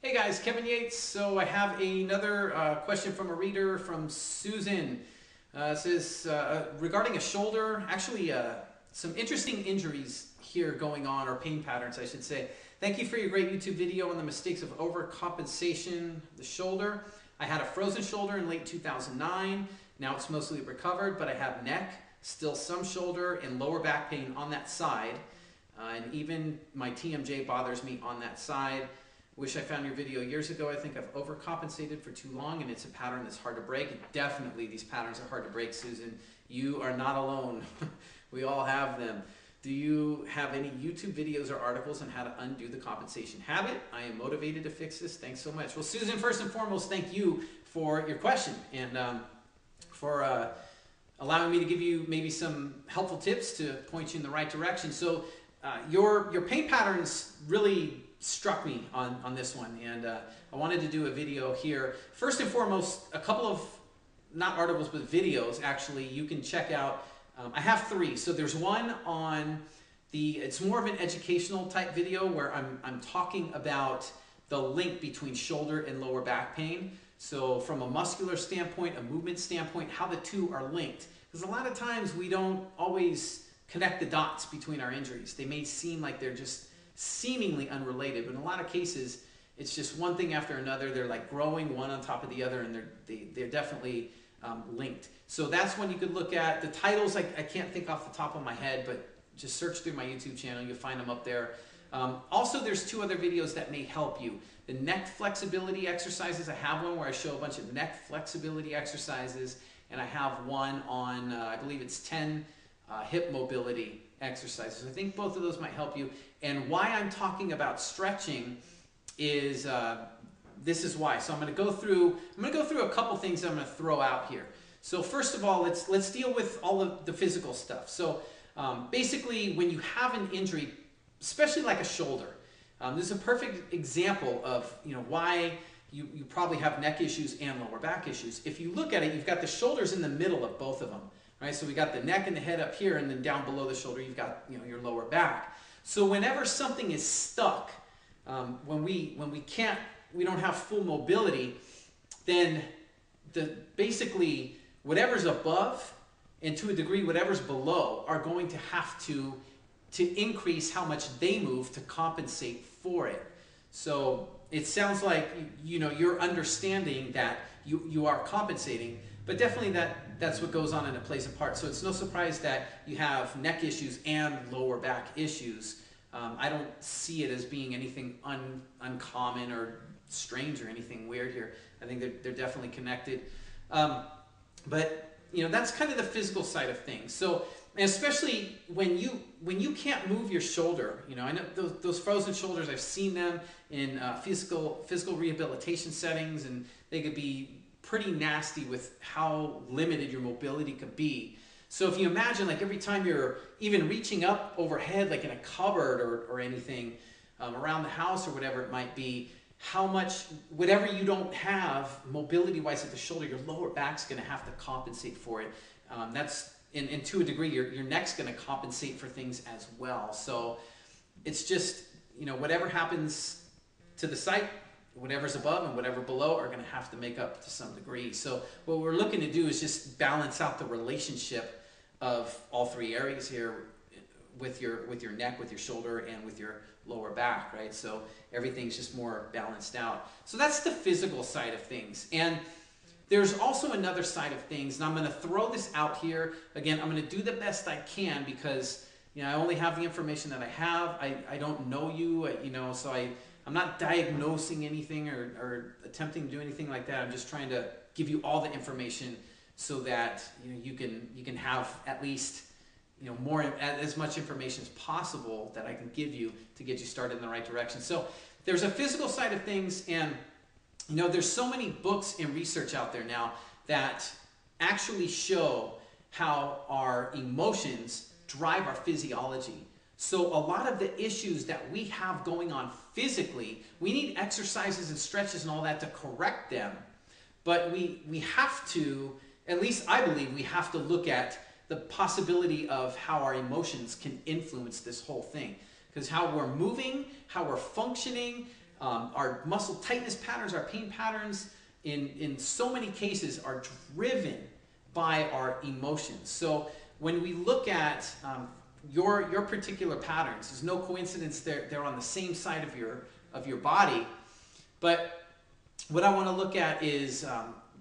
Hey guys, Kevin Yates. So I have another question from a reader from Susan. It says regarding a shoulder, actually some interesting injuries here going on, or pain patterns I should say. Thank you for your great YouTube video on the mistakes of overcompensation, the shoulder. I had a frozen shoulder in late 2009. Now it's mostly recovered, but I have neck, still some shoulder, and lower back pain on that side. And even my TMJ bothers me on that side. Wish I found your video years ago. I think I've overcompensated for too long, and it's a pattern that's hard to break. And definitely these patterns are hard to break, Susan. You are not alone. We all have them. Do you have any YouTube videos or articles on how to undo the compensation habit? I am motivated to fix this. Thanks so much. Well, Susan, first and foremost, thank you for your question and for allowing me to give you maybe some helpful tips to point you in the right direction. So your pain patterns really struck me on this one, and I wanted to do a video here. First and foremost, a couple of, not articles, but videos actually you can check out. I have three. So there's one on it's more of an educational type video where I'm talking about the link between shoulder and lower back pain. So from a muscular standpoint, a movement standpoint, how the two are linked. Because a lot of times we don't always connect the dots between our injuries. They may seem like they're just seemingly unrelated, but in a lot of cases it's just one thing after another. They're like growing one on top of the other, and they're definitely linked. So that's one you could look at. The titles I can't think off the top of my head, but just search through my YouTube channel, you'll find them up there. Also, there's two other videos that may help you. The neck flexibility exercises, I have one where I show a bunch of neck flexibility exercises, and I have one on I believe it's 10 hip mobility exercises. I think both of those might help you. And why I'm talking about stretching is this is why. So I'm going to go through a couple things that I'm going to throw out here. So first of all, let's deal with all of the physical stuff. So basically, when you have an injury, especially like a shoulder, this is a perfect example of why you probably have neck issues and lower back issues. If you look at it, you've got the shoulders in the middle of both of them. Right, so we got the neck and the head up here, and then down below the shoulder you've got your lower back. So whenever something is stuck, when we don't have full mobility, then basically whatever's above and to a degree whatever's below are going to have to increase how much they move to compensate for it. So it sounds like you're understanding that you are compensating. But definitely that's what goes on, and it plays a part. So it's no surprise that you have neck issues and lower back issues. I don't see it as being anything uncommon or strange or anything weird here. I think they're definitely connected. But that's kind of the physical side of things. So especially when you can't move your shoulder, I know those frozen shoulders. I've seen them in physical rehabilitation settings, and they could be pretty nasty with how limited your mobility could be. So if you imagine, like, every time you're even reaching up overhead, like in a cupboard or anything around the house or whatever it might be, how much, whatever you don't have mobility wise at the shoulder, your lower back's going to have to compensate for it. That's and to a degree your neck's going to compensate for things as well. So it's just whatever happens to the site, whatever's above and whatever below are going to have to make up to some degree. So what we're looking to do is just balance out the relationship of all three areas here with your neck, with your shoulder, and with your lower back, right? So everything's just more balanced out. So that's the physical side of things. And there's also another side of things, and I'm going to throw this out here. Again, I'm going to do the best I can because I only have the information that I have. I don't know you, so I'm not diagnosing anything or attempting to do anything like that. I'm just trying to give you all the information so that you can have at least as much information as possible that I can give you to get you started in the right direction. So there's a physical side of things, and there's so many books and research out there now that actually show how our emotions drive our physiology. So a lot of the issues that we have going on physically, we need exercises and stretches and all that to correct them. But we have to, at least I believe, we have to look at the possibility of how our emotions can influence this whole thing. Because how we're moving, how we're functioning, Our muscle tightness patterns, our pain patterns, in so many cases are driven by our emotions. So when we look at your particular patterns, there's no coincidence they're on the same side of your body. But what I want to look at is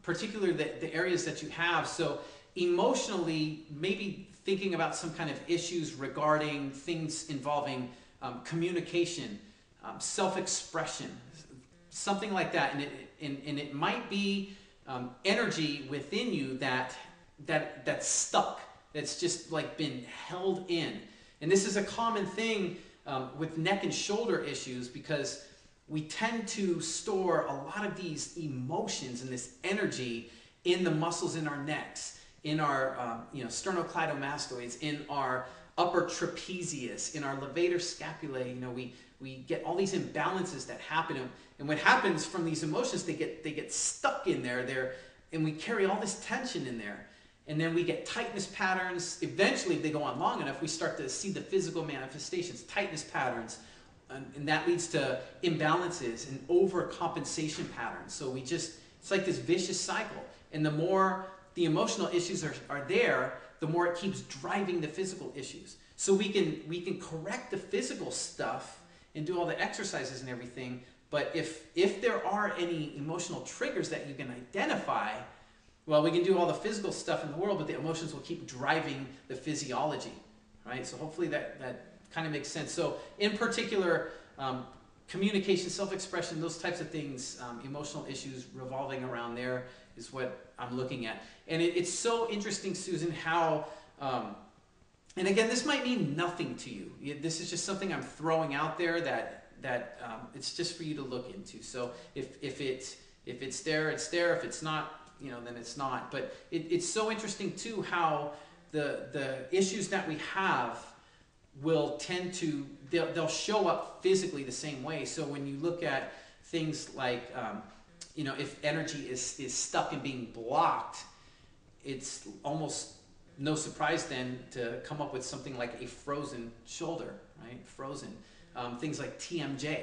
particularly the areas that you have. So emotionally, maybe thinking about some kind of issues regarding things involving communication, self-expression, something like that. And it might be energy within you that's stuck, that's just like been held in. And this is a common thing with neck and shoulder issues, because we tend to store a lot of these emotions and this energy in the muscles in our necks, in our sternocleidomastoids, in our upper trapezius, in our levator scapulae. We get all these imbalances that happen, and what happens from these emotions, they get stuck in there, and we carry all this tension in there, and then we get tightness patterns. Eventually, if they go on long enough, we start to see the physical manifestations, tightness patterns, and that leads to imbalances and overcompensation patterns. So it's like this vicious cycle, and the more the emotional issues are there, the more it keeps driving the physical issues. So we can correct the physical stuff and do all the exercises and everything, but if there are any emotional triggers that you can identify, well, we can do all the physical stuff in the world, but the emotions will keep driving the physiology, right? So hopefully that kind of makes sense. So in particular, communication, self-expression, those types of things, emotional issues revolving around there is what I'm looking at. And it's so interesting, Susan, how, and again, this might mean nothing to you. This is just something I'm throwing out there that it's just for you to look into. So if it's there, it's there. If it's not, then it's not. But it's so interesting too how the issues that we have will tend to, they'll show up physically the same way. So when you look at things like, if energy is stuck and being blocked, it's almost no surprise then to come up with something like a frozen shoulder, right? Frozen. Things like TMJ,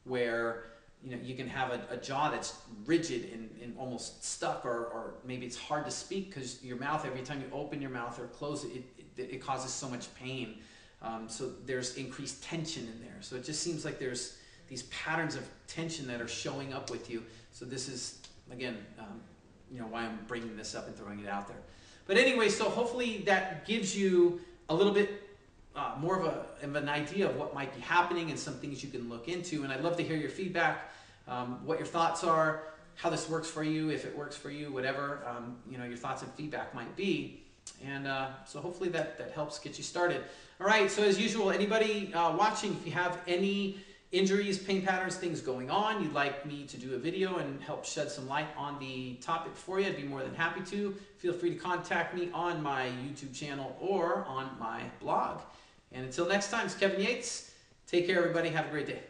where you can have a jaw that's rigid and almost stuck, or maybe it's hard to speak because your mouth, every time you open your mouth or close it, it causes so much pain. So there's increased tension in there. So it just seems like there's these patterns of tension that are showing up with you. So this is, again, why I'm bringing this up and throwing it out there. But anyway, so hopefully that gives you a little bit more of an idea of what might be happening and some things you can look into. And I'd love to hear your feedback, what your thoughts are, how this works for you, if it works for you, whatever your thoughts and feedback might be. And so hopefully that helps get you started. All right, so as usual, anybody watching, if you have any injuries, pain patterns, things going on, you'd like me to do a video and help shed some light on the topic for you, I'd be more than happy to. Feel free to contact me on my YouTube channel or on my blog. And until next time, it's Kevin Yates. Take care, everybody. Have a great day.